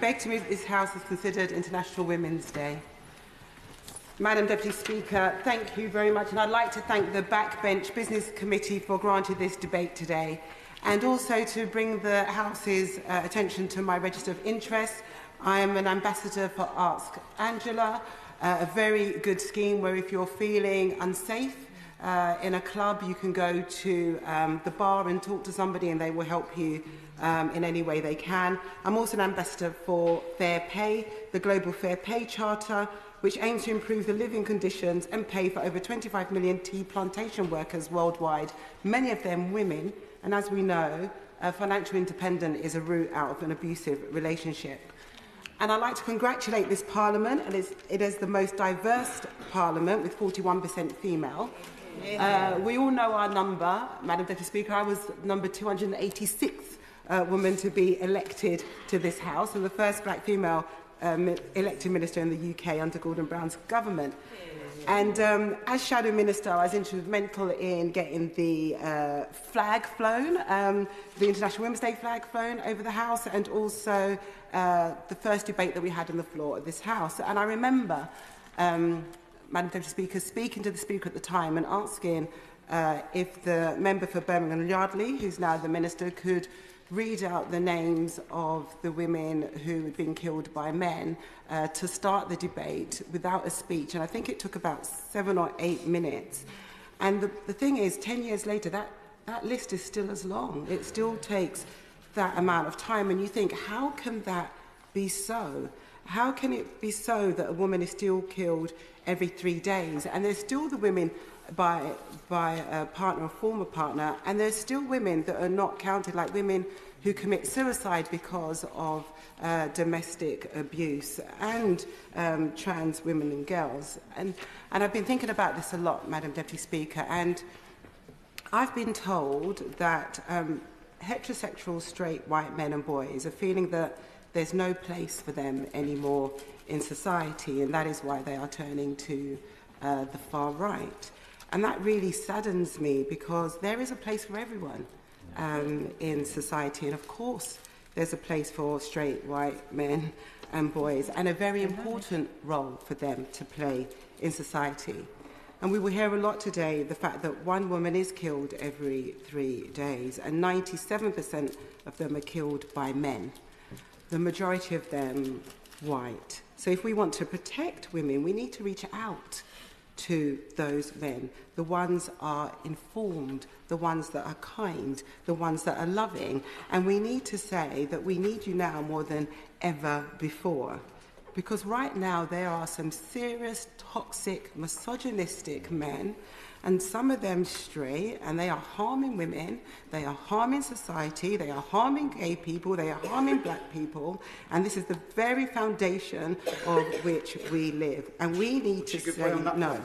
beg to move that this House is considered International Women's Day. Madam Deputy Speaker, thank you very much, and I'd like to thank the Backbench Business Committee for granting this debate today, and also to bring the House's attention to my register of interest. I am an ambassador for Ask Angela, a very good scheme where if you're feeling unsafe in a club, you can go to the bar and talk to somebody and they will help you in any way they can. I'm also an ambassador for Fair Pay, the Global Fair Pay Charter, which aims to improve the living conditions and pay for over 25 million tea plantation workers worldwide, many of them women. And as we know, financial independence is a route out of an abusive relationship. And I'd like to congratulate this Parliament, and it is the most diverse Parliament with 41% female. We all know our number, Madam Deputy Speaker. I was number 286th woman to be elected to this House, and the first black female elected minister in the UK under Gordon Brown's government. And as Shadow Minister, I was instrumental in getting the flag flown, the International Women's Day flag flown over the House, and also the first debate that we had on the floor of this House. And I remember, Madam Deputy Speaker, speaking to the Speaker at the time and asking if the member for Birmingham Yardley, who's now the Minister, could read out the names of the women who had been killed by men to start the debate without a speech. And I think it took about 7 or 8 minutes. And the thing is, 10 years later, that list is still as long. It still takes that amount of time. And you think, how can that be so? How can it be so that a woman is still killed every 3 days? And there's still the women by a partner or former partner, and there's still women that are not counted, like women who commit suicide because of domestic abuse, and trans women and girls. And I've been thinking about this a lot, Madam Deputy Speaker, and I've been told that heterosexual straight white men and boys are feeling that there's no place for them anymore in society, and that is why they are turning to the far right. And that really saddens me, because there is a place for everyone in society. And of course, there's a place for straight white men and boys, and a very important role for them to play in society. And we will hear a lot today the fact that one woman is killed every 3 days, and 97% of them are killed by men, the majority of them white. So if we want to protect women, we need to reach out to those men, the ones are informed, the ones that are kind, the ones that are loving. And we need to say that we need you now more than ever before. Because right now there are some serious, toxic, misogynistic men, and some of them straight, and they are harming women, they are harming society, they are harming gay people, they are harming black people, and this is the very foundation of which we live. And we need to say no.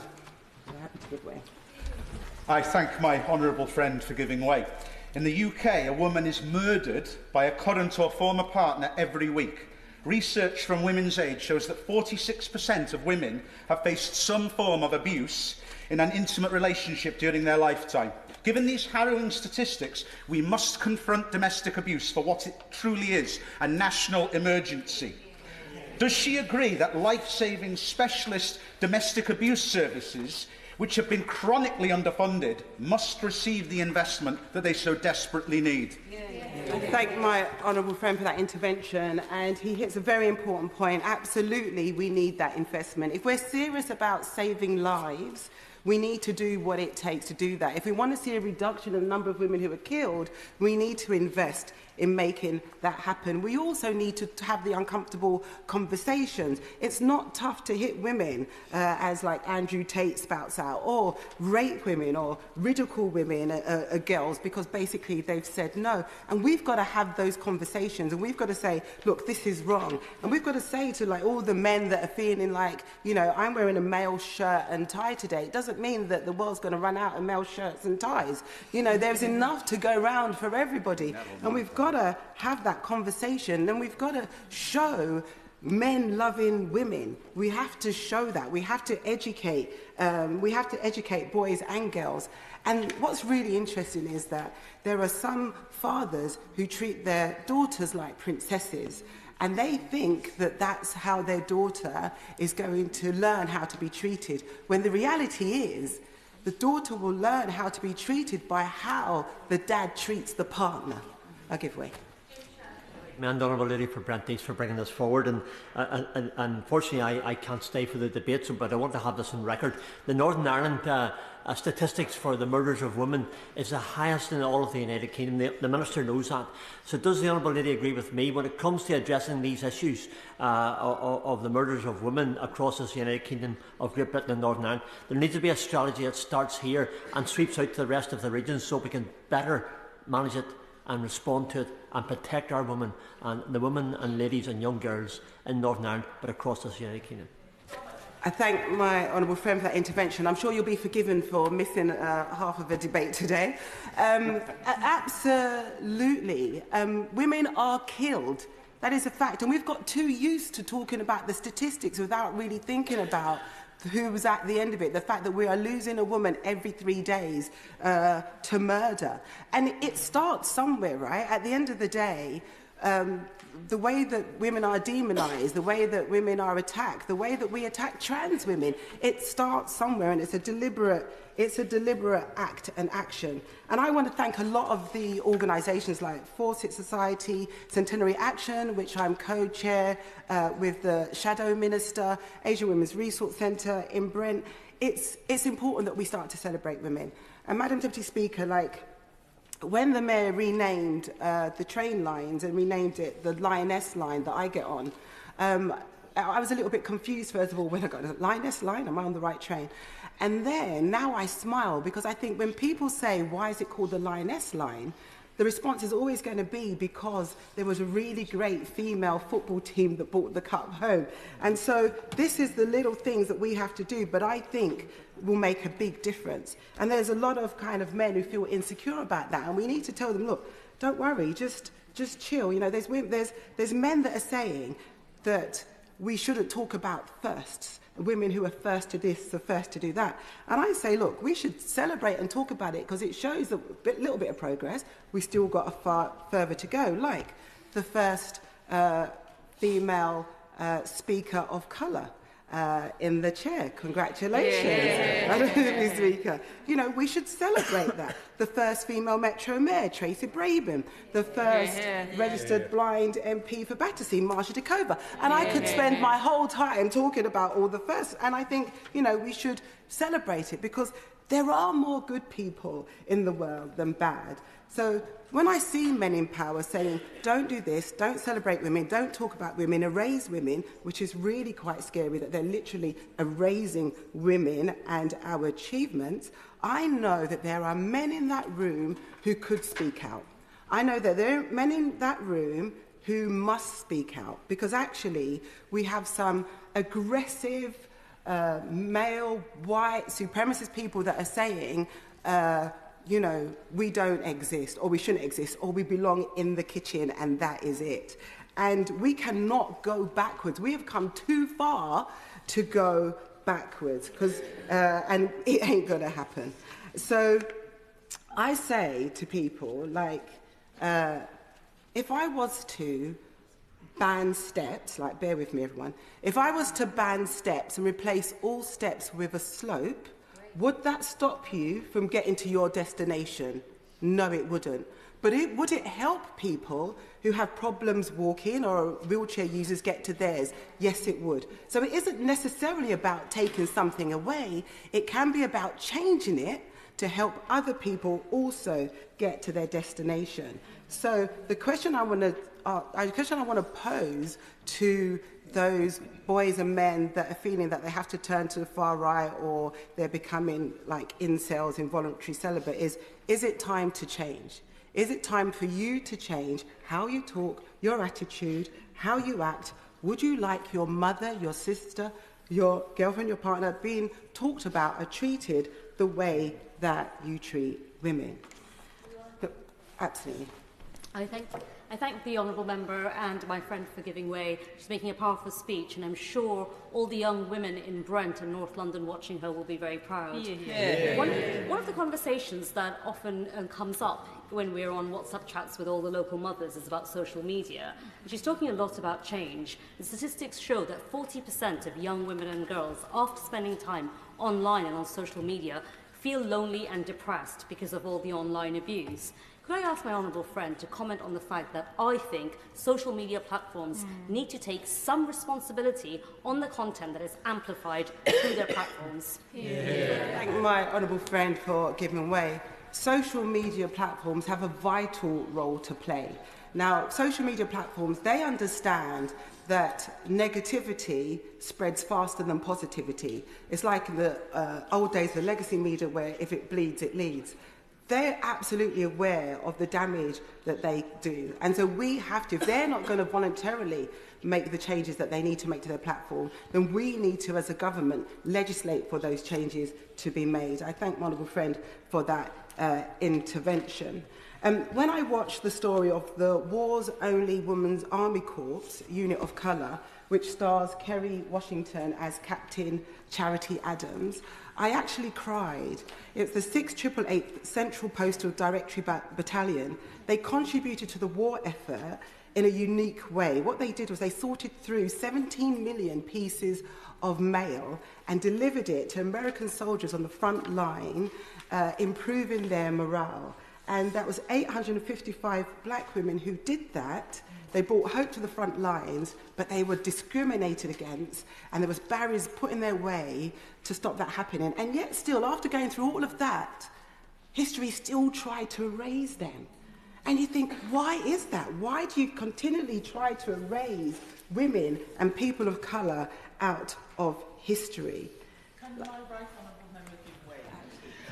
I thank my honourable friend for giving way. In the UK, a woman is murdered by a current or former partner every week. Research from Women's Aid shows that 46% of women have faced some form of abuse in an intimate relationship during their lifetime. Given these harrowing statistics, we must confront domestic abuse for what it truly is, a national emergency. Does she agree that life-saving specialist domestic abuse services, which have been chronically underfunded, must receive the investment that they so desperately need? I thank my honourable friend for that intervention, and he hits a very important point. Absolutely, we need that investment. If we're serious about saving lives, we need to do what it takes to do that. If we want to see a reduction in the number of women who are killed, we need to invest in making that happen. We also need to have the uncomfortable conversations. It's not tough to hit women, as like Andrew Tate spouts out, or rape women or ridicule women, girls, because basically they've said no. And we've got to have those conversations, and we've got to say, look, this is wrong. And we've got to say to like all the men that are feeling like, you know, I'm wearing a male shirt and tie today. It doesn't mean that the world's going to run out of male shirts and ties. You know, there's enough to go around for everybody. And we've got to have that conversation, and we've got to show men loving women. We have to show that. We have to educate. We have to educate boys and girls. And what's really interesting is that there are some fathers who treat their daughters like princesses. and they think that that's how their daughter is going to learn how to be treated, when the reality is the daughter will learn how to be treated by how the dad treats the partner. I'll give way. And the Honourable Lady for Brent Dees for bringing this forward, and unfortunately I can't stay for the debate, but I want to have this on record. The Northern Ireland statistics for the murders of women is the highest in all of the United Kingdom. The Minister knows that. So does the Honourable Lady agree with me when it comes to addressing these issues of the murders of women across this United Kingdom of Great Britain and Northern Ireland, there needs to be a strategy that starts here and sweeps out to the rest of the regions so we can better manage it and respond to it and protect our women and the women and ladies and young girls in Northern Ireland but across this United Kingdom. I thank my honourable friend for that intervention. I'm sure you'll be forgiven for missing half of the debate today. Absolutely. Women are killed. That is a fact. And we've got too used to talking about the statistics without really thinking about who was at the end of it, the fact that we are losing a woman every 3 days to murder. And it starts somewhere, right? At the end of the day, the way that women are demonised, the way that women are attacked, the way that we attack trans women, it starts somewhere, and it's a deliberate act and action. And I want to thank a lot of the organisations like Fawcett Society, Centenary Action, which I'm co-chair with the Shadow Minister, Asian Women's Resource Centre in Brent. It's important that we start to celebrate women. And Madam Deputy Speaker, when the Mayor renamed the train lines and renamed it the Lioness line that I get on, I was a little bit confused, first of all, when I got the Lioness line, am I on the right train? And then, now I smile, because I think when people say, why is it called the Lioness line, the response is always going to be because there was a really great female football team that brought the cup home. And so this is the little things that we have to do, but I think will make a big difference. And there's a lot of kind of men who feel insecure about that, and we need to tell them, look, don't worry, just chill. You know, there's men that are saying that we shouldn't talk about firsts. Women who are first to this, are first to do that. And I say, look, we should celebrate and talk about it because it shows a little bit of progress. We still got a far further to go, like the first female speaker of colour in the chair. Congratulations, Madam Deputy Speaker. You know, we should celebrate that. The first female Metro Mayor, Tracy Brabham. The first registered blind MP for Battersea, Marsha Dakova. And I could spend my whole time talking about all the firsts. And I think, you know, we should celebrate it because there are more good people in the world than bad. So when I see men in power saying, don't do this, don't celebrate women, don't talk about women, erase women, which is really quite scary that they're literally erasing women and our achievements, I know that there are men in that room who could speak out. I know that there are men in that room who must speak out because actually we have some aggressive male, white, supremacist people that are saying, you know, we don't exist, or we shouldn't exist, or we belong in the kitchen, and that is it. And we cannot go backwards. We have come too far to go backwards, and it ain't going to happen. So I say to people, like, if I was to ban steps, like, bear with me, everyone, if I was to ban steps and replace all steps with a slope, would that stop you from getting to your destination? No, it wouldn't. But would it help people who have problems walking or wheelchair users get to theirs? Yes, it would. So it isn't necessarily about taking something away. It can be about changing it to help other people also get to their destination. So the question I want to pose to those boys and men that are feeling that they have to turn to the far right or they're becoming like incels, involuntary celibate, is it time to change? Is it time for you to change how you talk, your attitude, how you act? Would you like your mother, your sister, your girlfriend, your partner being talked about or treated the way that you treat women? Absolutely. I I thank the Honourable Member and my friend for giving way. She's making a powerful speech, and I'm sure all the young women in Brent and North London watching her will be very proud. One of the conversations that often comes up when we're on WhatsApp chats with all the local mothers is about social media. And she's talking a lot about change. The statistics show that 40% of young women and girls, after spending time online and on social media, feel lonely and depressed because of all the online abuse. Could I ask my honourable friend to comment on the fact that I think social media platforms need to take some responsibility on the content that is amplified through their platforms? Thank my honourable friend for giving way. Social media platforms have a vital role to play. Now, social media platforms, they understand that negativity spreads faster than positivity. It's like in the old days, the legacy media, where if it bleeds, it leads. They're absolutely aware of the damage that they do. And so we have to, if they're not going to voluntarily make the changes that they need to make to their platform, then we need to, as a government, legislate for those changes to be made. I thank my honourable friend for that intervention. When I watched the story of the War's Only Women's Army Corps unit of colour, which stars Kerry Washington as Captain Charity Adams, I actually cried. It's the 688th Central Postal Directory Battalion. They contributed to the war effort in a unique way. What they did was they sorted through 17 million pieces of mail and delivered it to American soldiers on the front line, improving their morale. And that was 855 black women who did that. They brought hope to the front lines, but they were discriminated against, and there was barriers put in their way to stop that happening. And yet still, after going through all of that, history still tried to erase them. And you think, why is that? Why do you continually try to erase women and people of colour out of history?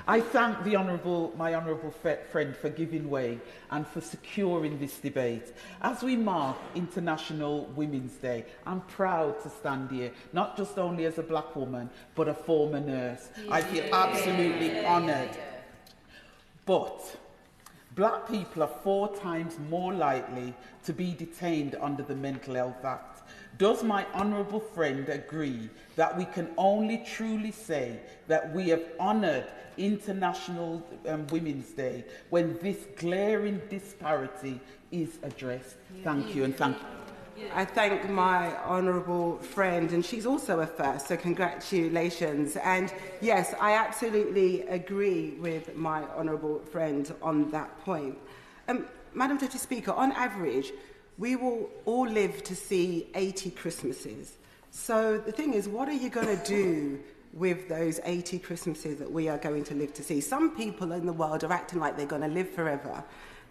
I thank my honourable friend for giving way and for securing this debate. As we mark International Women's Day, I'm proud to stand here, not just only as a black woman, but a former nurse. I feel absolutely honoured. But black people are 4 times more likely to be detained under the Mental Health Act. Does my honourable friend agree that we can only truly say that we have honoured International Women's Day when this glaring disparity is addressed? Thank you, and thank you. I thank my honourable friend, and she's also a first, so congratulations. And yes, I absolutely agree with my honourable friend on that point. Madam Deputy Speaker, on average, we will all live to see 80 Christmases. So the thing is, what are you going to do with those 80 Christmases that we are going to live to see? Some people in the world are acting like they're going to live forever.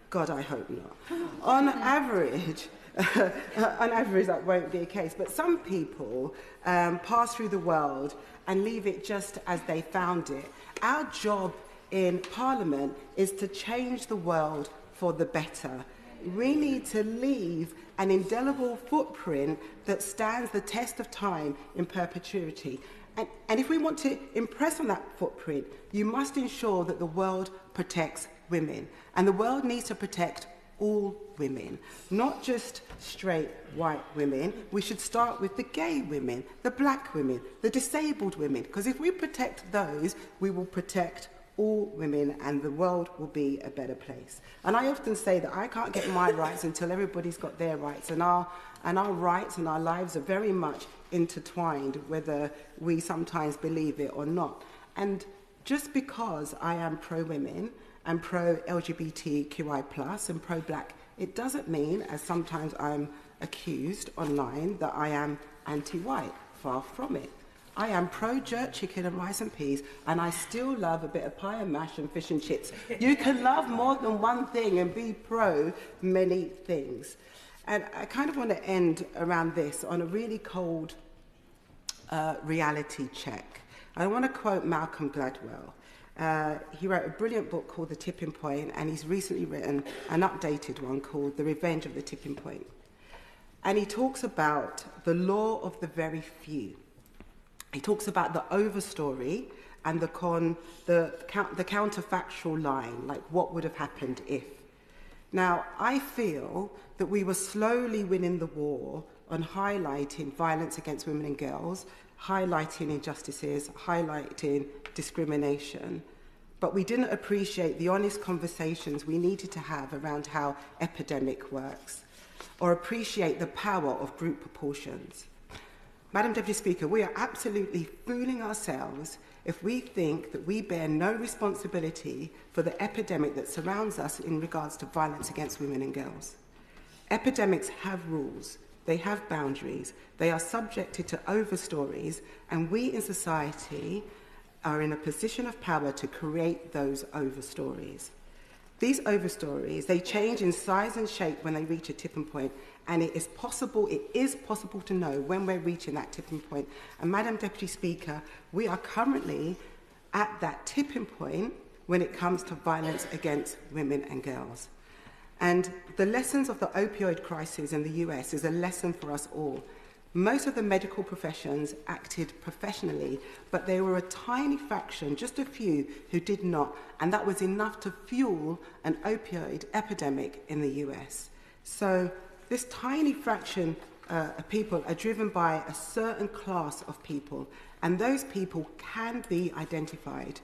God, I hope not. On average, that won't be the case. But some people pass through the world and leave it just as they found it. Our job in Parliament is to change the world for the better. We need to leave an indelible footprint that stands the test of time in perpetuity. And if we want to impress on that footprint, you must ensure that the world protects women. And the world needs to protect all women, not just straight white women. We should start with the gay women, the black women, the disabled women, because if we protect those, we will protect all women and the world will be a better place. And I often say that I can't get my rights until everybody's got their rights, and our rights and our lives are very much intertwined, whether we sometimes believe it or not. And just because I am pro-women and pro-LGBTQI+, and pro-black, it doesn't mean, as sometimes I'm accused online, that I am anti-white. Far from it. I am pro-jerk chicken and rice and peas, and I still love a bit of pie and mash and fish and chips. You can love more than one thing and be pro many things. And I kind of want to end around this on a really cold reality check. I want to quote Malcolm Gladwell. He wrote a brilliant book called The Tipping Point, and he's recently written an updated one called The Revenge of the Tipping Point. And he talks about the law of the very few. He talks about the overstory and the counterfactual line, like what would have happened if. Now, I feel that we were slowly winning the war on highlighting violence against women and girls, highlighting injustices, highlighting discrimination, but we didn't appreciate the honest conversations we needed to have around how epidemic works, or appreciate the power of group proportions. Madam Deputy Speaker, we are absolutely fooling ourselves if we think that we bear no responsibility for the epidemic that surrounds us in regards to violence against women and girls. Epidemics have rules, they have boundaries, they are subjected to overstories, and we in society are in a position of power to create those overstories. These overstories, they change in size and shape when they reach a tipping point, and it is possible to know when we're reaching that tipping point. And Madam Deputy Speaker, we are currently at that tipping point when it comes to violence against women and girls. And the lessons of the opioid crisis in the US is a lesson for us all. Most of the medical professions acted professionally, but there were a tiny fraction, just a few, who did not, and that was enough to fuel an opioid epidemic in the US. So this tiny fraction of people are driven by a certain class of people, and those people can be identified.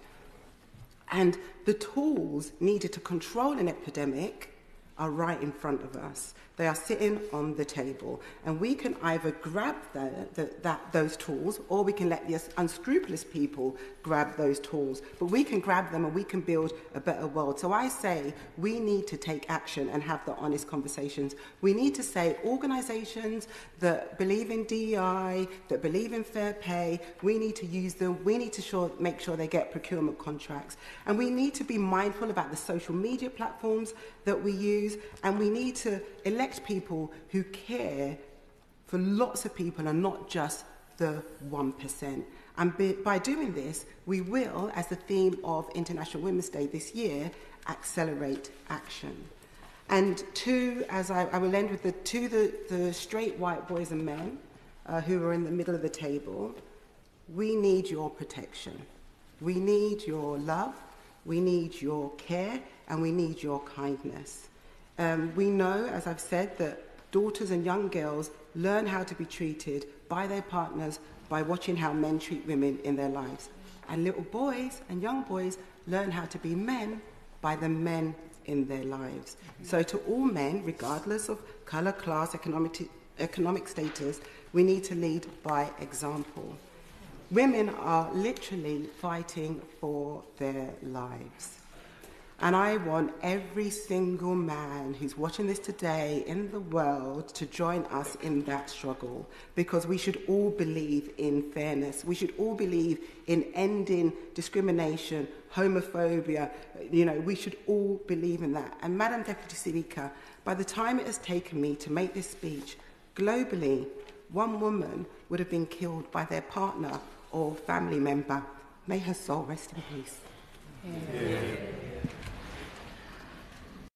And the tools needed to control an epidemic are right in front of us. They are sitting on the table, and we can either grab those tools, or we can let the unscrupulous people grab those tools. But we can grab them and we can build a better world. So I say we need to take action and have the honest conversations. We need to say organisations that believe in DEI, that believe in fair pay, we need to use them. We need to make sure they get procurement contracts. And we need to be mindful about the social media platforms that we use, and we need to elect people who care for lots of people and not just the 1%. And by doing this, we will, as the theme of International Women's Day this year, accelerate action. And I will end with the straight white boys and men who are in the middle of the table, we need your protection. We need your love, we need your care, and we need your kindness. We know, as I've said, that daughters and young girls learn how to be treated by their partners by watching how men treat women in their lives. And little boys and young boys learn how to be men by the men in their lives. So to all men, regardless of colour, class, economic status, we need to lead by example. Women are literally fighting for their lives. And I want every single man who's watching this today in the world to join us in that struggle, because we should all believe in fairness. We should all believe in ending discrimination, homophobia. We should all believe in that. And Madam Deputy Speaker, by the time it has taken me to make this speech, globally, one woman would have been killed by their partner or family member. May her soul rest in peace. Yeah.